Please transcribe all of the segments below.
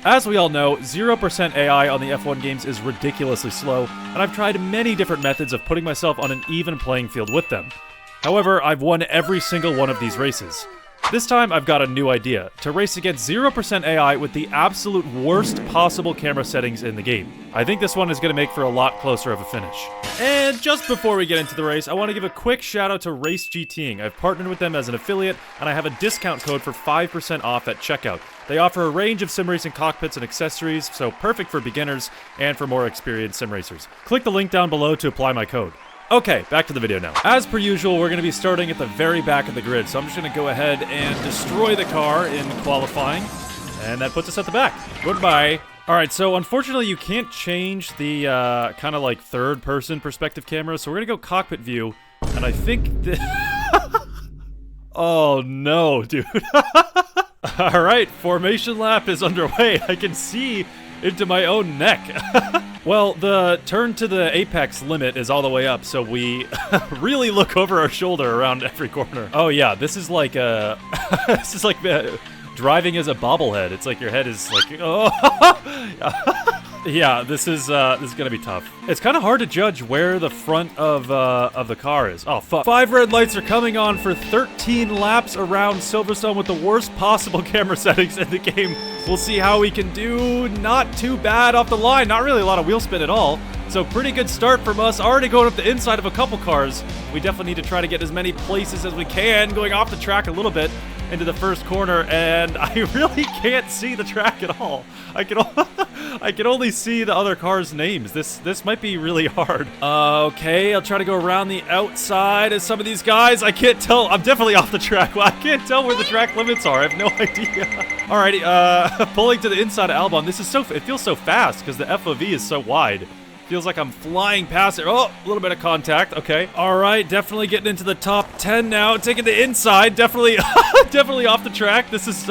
As we all know, 0% AI on the F1 games is ridiculously slow, and I've tried many different methods of putting myself on an even playing field with them. However, I've won every single one of these races. This time, I've got a new idea, to race against 0% AI with the absolute worst possible camera settings in the game. I think this one is going to make for a lot closer of a finish. And just before we get into the race, I want to give a quick shout out to Race GTing. I've partnered with them as an affiliate, and I have a discount code for 5% off at checkout. They offer a range of sim racing cockpits and accessories, so perfect for beginners and for more experienced sim racers. Click the link down below to apply my code. Okay, back to the video now. As per usual, we're going to be starting at the very back of the grid, so I'm just going to go ahead and destroy the car in qualifying, and that puts us at the back. Goodbye. Alright, so unfortunately you can't change the kind of like third-person perspective camera, so we're going to go cockpit view, and I think Oh no, dude. Alright, formation lap is underway. I can see into my own neck. Well, the turn to the apex limit is all the way up, so we really look over our shoulder around every corner. Oh yeah, this is like this is like driving as a bobblehead. It's like your head is like, oh. Yeah, this is gonna be tough. It's kind of hard to judge where the front of the car is. Oh fuck! 5 red lights are coming on for 13 laps around Silverstone with the worst possible camera settings in the game. We'll see how we can do. Not too bad off the line. Not really a lot of wheel spin at all. So pretty good start from us. Already going up the inside of a couple cars. We definitely need to try to get as many places as we can. Going off the track a little bit into the first corner, and I really can't see the track at all. I can only see the other cars' names. This might be really hard. Okay, I'll try to go around the outside of some of these guys. I can't tell. I'm definitely off the track. Well, I can't tell where the track limits are. I have no idea. Alrighty, pulling to the inside of Albon. This is it feels so fast because the FOV is so wide. Feels like I'm flying past it. Oh, a little bit of contact. Okay. All right. Definitely getting into the top 10 now. Taking the inside. Definitely, definitely off the track. This is,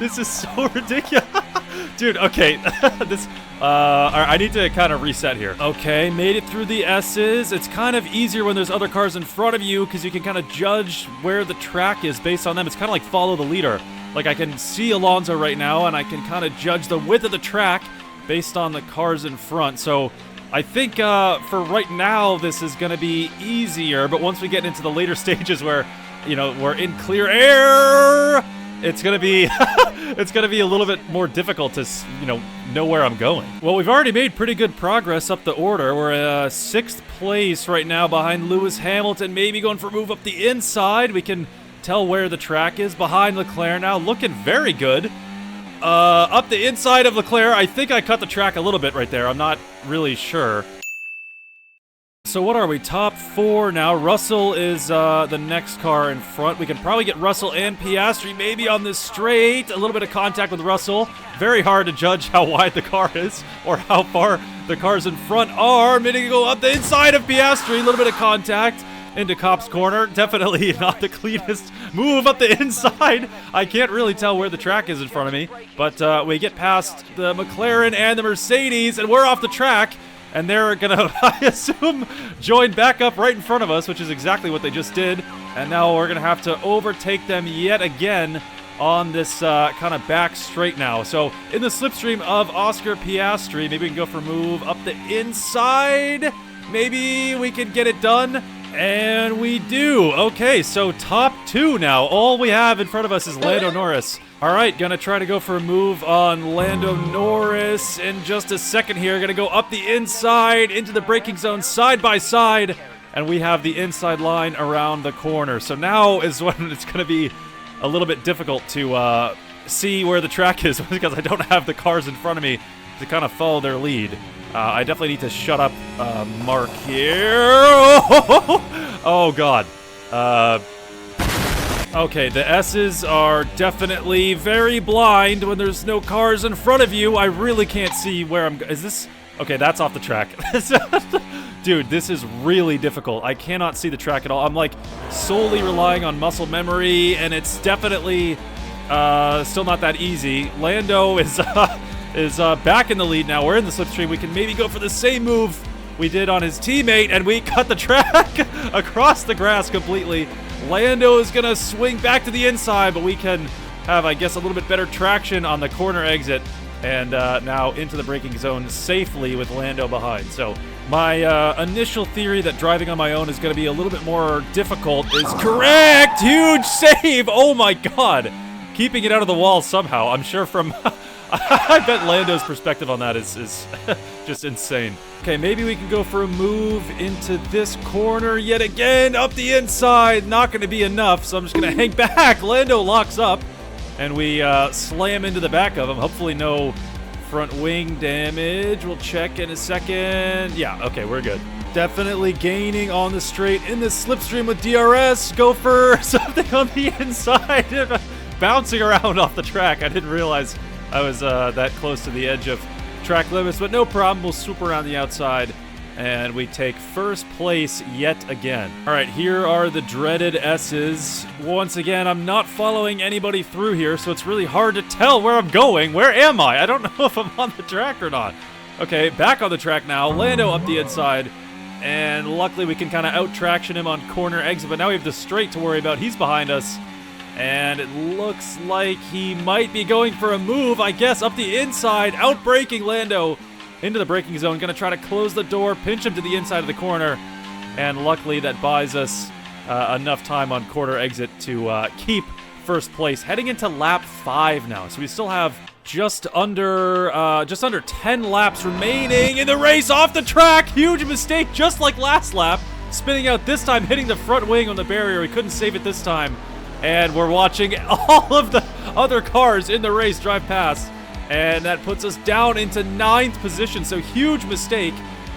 this is so ridiculous. Dude, okay. I need to kind of reset here. Okay. Made it through the S's. It's kind of easier when there's other cars in front of you because you can kind of judge where the track is based on them. It's kind of like follow the leader. Like I can see Alonso right now and I can kind of judge the width of the track based on the cars in front. So I think for right now this is going to be easier, but once we get into the later stages where, you know, we're in clear air, it's going to be it's going to be a little bit more difficult to, you know where I'm going. Well, we've already made pretty good progress up the order. We're 6th place right now behind Lewis Hamilton, maybe going for a move up the inside. We can tell where the track is behind Leclerc now, looking very good. Up the inside of Leclerc. I think I cut the track a little bit right there. I'm not really sure. So what are we? Top 4 now. Russell is the next car in front. We can probably get Russell and Piastri maybe on this straight. A little bit of contact with Russell. Very hard to judge how wide the car is or how far the cars in front are. Maybe go up the inside of Piastri. A little bit of contact into Cop's corner. Definitely not the cleanest move up the inside. I can't really tell where the track is in front of me, but we get past the McLaren and the Mercedes, and we're off the track, and they're gonna, I assume, join back up right in front of us, which is exactly what they just did, and now we're gonna have to overtake them yet again on this kind of back straight now. So in the slipstream of Oscar Piastri, maybe we can go for a move up the inside. Maybe we can get it done. And we do. Okay, so top 2 now. All we have in front of us is Lando Norris. All right, gonna try to go for a move on Lando Norris in just a second here. Gonna go up the inside into the braking zone side by side. And we have the inside line around the corner. So now is when it's gonna be a little bit difficult to see where the track is because I don't have the cars in front of me to kind of follow their lead. I definitely need to shut up Mark here. Oh, God. Okay, the S's are definitely very blind when there's no cars in front of you. I really can't see where I'm... Is this... Okay, that's off the track. Dude, this is really difficult. I cannot see the track at all. I'm, like, solely relying on muscle memory, and it's definitely still not that easy. Lando is back in the lead now. We're in the slipstream. We can maybe go for the same move we did on his teammate, and we cut the track across the grass completely. Lando is going to swing back to the inside, but we can have, I guess, a little bit better traction on the corner exit, and now into the braking zone safely with Lando behind. So my initial theory that driving on my own is going to be a little bit more difficult is correct. Huge save. Oh my god. Keeping it out of the wall somehow. I'm sure from I bet Lando's perspective on that is just insane. Okay, maybe we can go for a move into this corner yet again. Up the inside. Not going to be enough, so I'm just going to hang back. Lando locks up, and we slam into the back of him. Hopefully no front wing damage. We'll check in a second. Yeah, okay, we're good. Definitely gaining on the straight in this slipstream with DRS. Go for something on the inside. Bouncing around off the track. I didn't realize I was that close to the edge of track limits, but no problem. We'll swoop around the outside, and we take first place yet again. All right, here are the dreaded S's. Once again, I'm not following anybody through here, so it's really hard to tell where I'm going. Where am I? I don't know if I'm on the track or not. Okay, back on the track now. Lando up the inside, and luckily we can kind of out-traction him on corner exit, but now we have the straight to worry about. He's behind us. And it looks like he might be going for a move, I guess, up the inside, out-braking Lando into the braking zone. Going to try to close the door, pinch him to the inside of the corner. And luckily that buys us enough time on quarter exit to keep first place. Heading into lap 5 now. So we still have just under 10 laps remaining in the race. Off the track. Huge mistake, just like last lap. Spinning out this time, hitting the front wing on the barrier. We couldn't save it this time. And we're watching all of the other cars in the race drive past. And that puts us down into 9th position. So huge mistake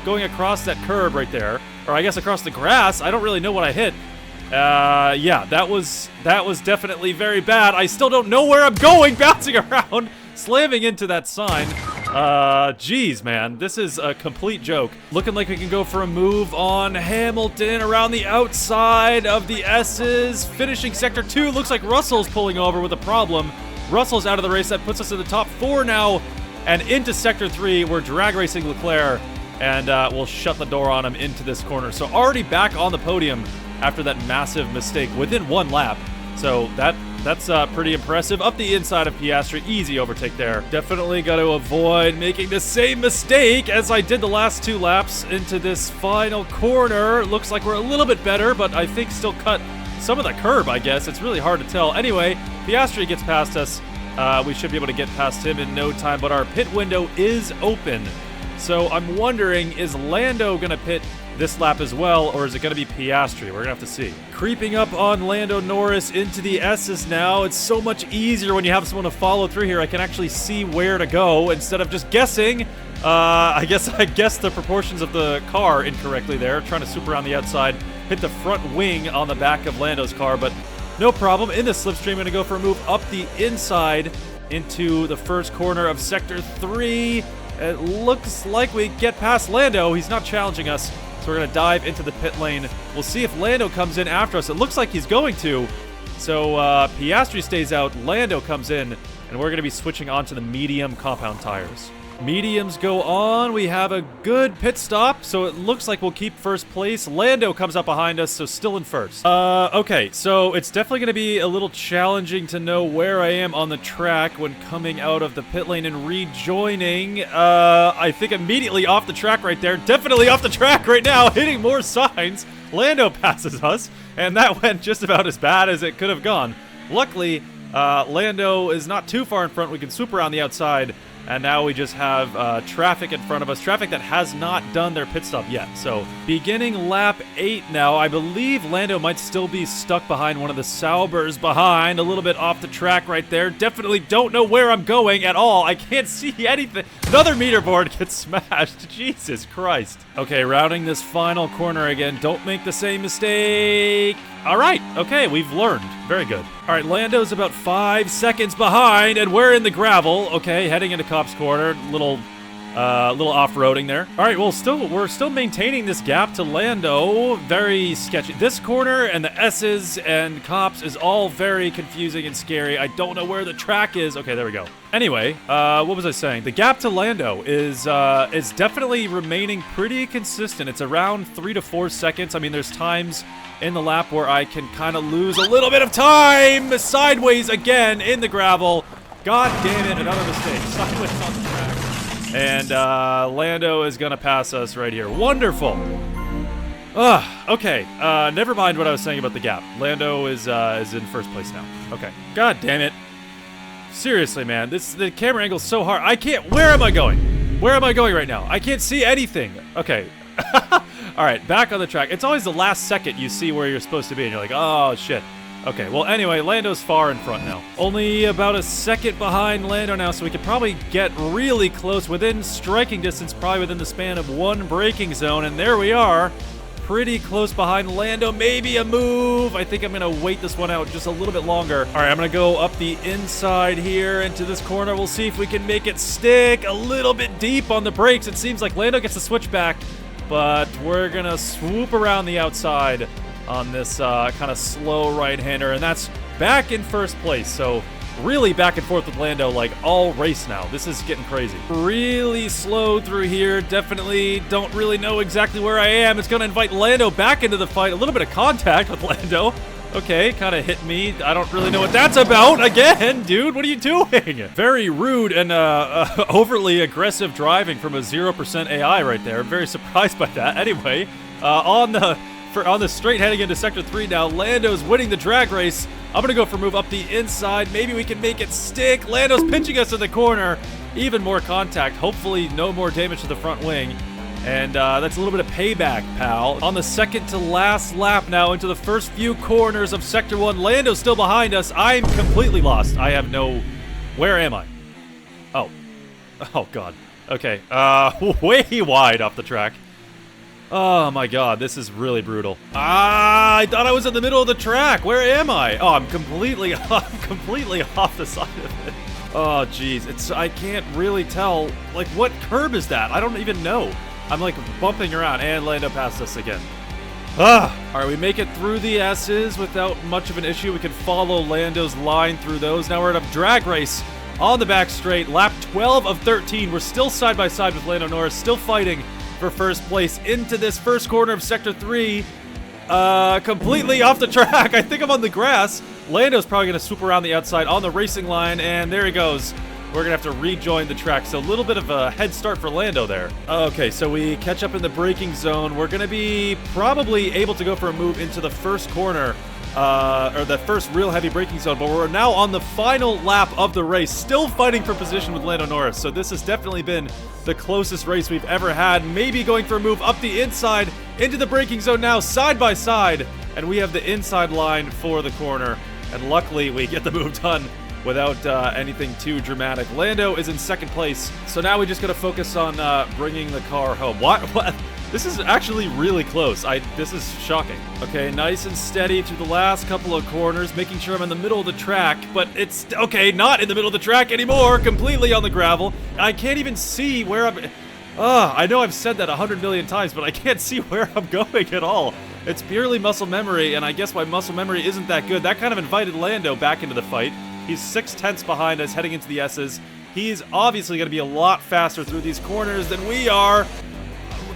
going across that curb right there. Or I guess across the grass. I don't really know what I hit. Yeah, that was definitely very bad. I still don't know where I'm going. Bouncing around. Slamming into that sign. Geez, man. This is a complete joke. Looking like we can go for a move on Hamilton around the outside of the S's. Finishing Sector 2. Looks like Russell's pulling over with a problem. Russell's out of the race. That puts us in the top 4 now. And into Sector 3, we're drag racing Leclerc. And we'll shut the door on him into this corner. So already back on the podium after that massive mistake within 1 lap. So that's pretty impressive. Up the inside of Piastri, easy overtake there. Definitely got to avoid making the same mistake as I did the last 2 laps into this final corner. Looks like we're a little bit better, but I think still cut some of the curb, I guess. It's really hard to tell. Anyway, Piastri gets past us. We should be able to get past him in no time, but our pit window is open. So I'm wondering, is Lando going to pit this lap as well, or is it going to be Piastri? We're going to have to see. Creeping up on Lando Norris into the S's now. It's so much easier when you have someone to follow through here. I can actually see where to go instead of just guessing. I guessed the proportions of the car incorrectly there. Trying to swoop around the outside, hit the front wing on the back of Lando's car, but no problem. In the slipstream, going to go for a move up the inside into the first corner of Sector 3. It looks like we get past Lando. He's not challenging us. So we're going to dive into the pit lane. We'll see if Lando comes in after us. It looks like he's going to. So Piastri stays out. Lando comes in. And we're going to be switching on to the medium compound tires. Mediums go on. We have a good pit stop. So it looks like we'll keep first place. Lando comes up behind us, so still in first. Okay, so it's definitely going to be a little challenging to know where I am on the track when coming out of the pit lane and rejoining. I think immediately off the track right there. Definitely off the track right now, hitting more signs. Lando passes us, and that went just about as bad as it could have gone. Luckily, Lando is not too far in front. We can swoop around the outside. And now we just have traffic in front of us. Traffic that has not done their pit stop yet. So beginning lap 8 now. I believe Lando might still be stuck behind one of the Saubers behind. A little bit off the track right there. Definitely don't know where I'm going at all. I can't see anything. Another meter board gets smashed. Jesus Christ. Okay, routing this final corner again. Don't make the same mistake. All right. Okay, we've learned. Very good. All right, Lando's about 5 seconds behind, and we're in the gravel. Okay, heading into Cop's Corner. Little Little off-roading there. All right, well, we're still maintaining this gap to Lando. Very sketchy. This corner and the S's and cops is all very confusing and scary. I don't know where the track is. Okay, there we go. Anyway, what was I saying? The gap to Lando is definitely remaining pretty consistent. It's around 3 to 4 seconds. I mean, there's times in the lap where I can kind of lose a little bit of time. Sideways again in the gravel. God damn it, another mistake. Sideways on the track. And Lando is gonna pass us right here. Wonderful. Okay. Never mind what I was saying about the gap. Lando is in first place now. Okay. God damn it. Seriously, man. The camera angle's so hard. I can't. Where am I going? Where am I going right now? I can't see anything. Okay. All right. Back on the track. It's always the last second you see where you're supposed to be, and you're like, oh shit. Okay, well, anyway, Lando's far in front now. Only about a second behind Lando now, so we could probably get really close, within striking distance, probably within the span of one braking zone, and there we are. Pretty close behind Lando, maybe a move. I think I'm gonna wait this one out just a little bit longer. All right, I'm gonna go up the inside here into this corner. We'll see if we can make it stick a little bit deep on the brakes. It seems like Lando gets the switch back, but we're gonna swoop around the outside on this kind of slow right-hander, and that's back in first place. So really back and forth with Lando like all race now. This is getting crazy. Really slow through here. Definitely don't really know exactly where I am. It's gonna invite Lando back into the fight. A little bit of contact with Lando. Okay, kind of hit me. I don't really know what that's about. Again, dude, what are you doing? Very rude and overly aggressive driving from a 0% AI right there. I'm very surprised by that. Anyway, on the straight heading into Sector 3 now, Lando's winning the drag race. I'm going to go for a move up the inside. Maybe we can make it stick. Lando's pinching us in the corner. Even more contact. Hopefully no more damage to the front wing. And that's a little bit of payback, pal. On the second to last lap now into the first few corners of Sector 1. Lando's still behind us. I'm completely lost. I have no... Where am I? Oh. Oh, God. Okay. Way wide off the track. Oh my god, this is really brutal. I thought I was in the middle of the track. Where am I? Oh, I'm completely off the side of it. Oh, jeez. I can't really tell. Like, what curb is that? I don't even know. I'm, like, bumping around, and Lando passed us again. All right, we make it through the S's without much of an issue. We can follow Lando's line through those. Now we're at a drag race on the back straight. Lap 12 of 13. We're still side by side with Lando Norris, still fighting for first place into this first corner of Sector 3. Completely off the track. I think I'm on the grass. Lando's probably going to swoop around the outside on the racing line, and there he goes. We're going to have to rejoin the track, so a little bit of a head start for Lando there. Okay, so we catch up in the braking zone. We're going to be probably able to go for a move into the first corner, or the first real heavy braking zone, but we're now on the final lap of the race, still fighting for position with Lando Norris, so this has definitely been the closest race we've ever had. Maybe going for a move up the inside into the braking zone now, side by side, and we have the inside line for the corner, and luckily we get the move done without anything too dramatic. Lando is in second place, so now we just gotta focus on bringing the car home. What? This is actually really close. This is shocking. Okay, nice and steady through the last couple of corners, making sure I'm in the middle of the track, but it's, okay, not in the middle of the track anymore, completely on the gravel. I can't even see where I'm... I know I've said that 100 million times, but I can't see where I'm going at all. It's purely muscle memory, and I guess my muscle memory isn't that good. That kind of invited Lando back into the fight. He's 6/10 behind us heading into the S's. He's obviously going to be a lot faster through these corners than we are.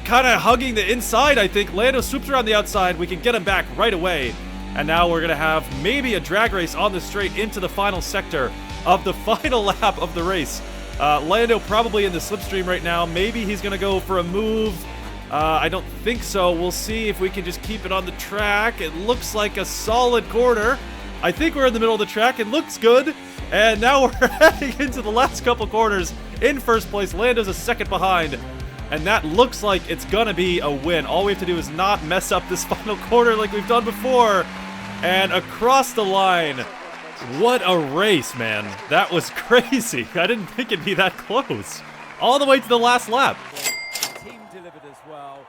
Kind of hugging the inside, I think. Lando swoops around the outside. We can get him back right away. And now we're going to have maybe a drag race on the straight into the final sector of the final lap of the race. Lando probably in the slipstream right now. Maybe he's going to go for a move. I don't think so. We'll see if we can just keep it on the track. It looks like a solid corner. I think we're in the middle of the track. It looks good. And now we're heading into the last couple corners in first place. Lando's a second behind. And that looks like it's gonna be a win. All we have to do is not mess up this final corner like we've done before. And across the line. What a race, man. That was crazy. I didn't think it'd be that close. All the way to the last lap.